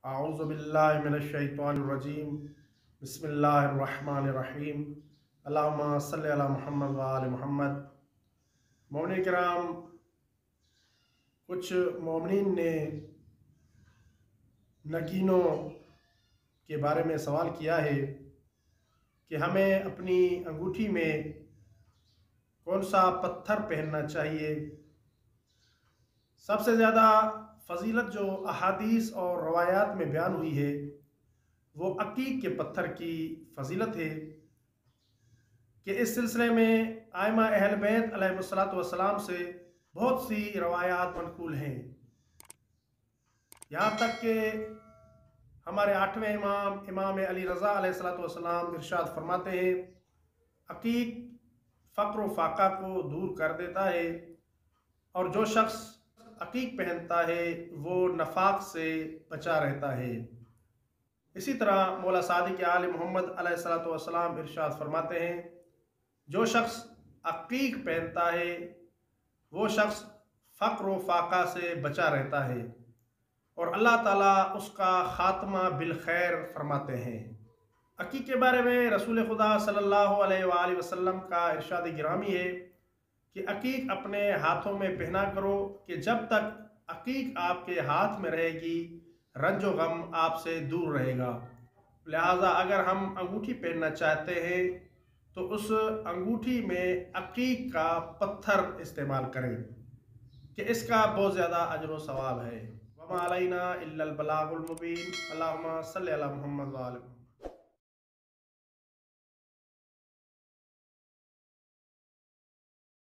اعوذ باللہ من الشیطان الرجیم بسم اللہ الرحمن الرحیم اللہم صلی علی محمد وآل محمد۔ مومنین کرام، کچھ مومنین نے نگینوں کے بارے میں سوال کیا ہے کہ ہمیں اپنی انگوٹھی میں کون سا پتھر پہننا چاہیے۔ سب سے زیادہ فضیلت جو احادیث اور روایات میں بیان ہوئی ہے وہ عقیق کے پتھر کی فضیلت ہے کہ اس سلسلے میں ائمہ اہل بیت علیہ السلام سے بہت سی روایات منقول ہیں، یہاں تک کہ ہمارے 8ویں امام علی رضا علیہ السلام ارشاد فرماتے ہیں عقیق فقر و فاقہ کو دور کر دیتا ہے، اور جو شخص عقیق پہنتا ہے وہ نفاق سے بچا رہتا ہے۔ اسی طرح مولا صادق آل محمد علیہ السلام ارشاد فرماتے ہیں جو شخص عقیق پہنتا ہے وہ شخص فقر و فاقہ سے بچا رہتا ہے، اور اللہ تعالیٰ اس کا خاتمہ بالخیر فرماتے ہیں۔ عقیق کے بارے میں رسول خدا صلی اللہ علیہ وآلہ وسلم کا ارشاد گرامی ہے کہ عقیق اپنے ہاتھوں میں پہنا کرو کہ جب تک عقیق آپ کے ہاتھ میں رہے گی رنج و غم آپ سے دور رہے گا۔ لہٰذا اگر ہم انگوٹھی پہننا چاہتے ہیں تو اس انگوٹھی میں عقیق کا پتھر استعمال کریں کہ اس کا بہت زیادہ اجر و ثواب ہے۔ وما علینا الا البلاغ المبین۔ اللہم صلی علی محمد وآلہ محمد۔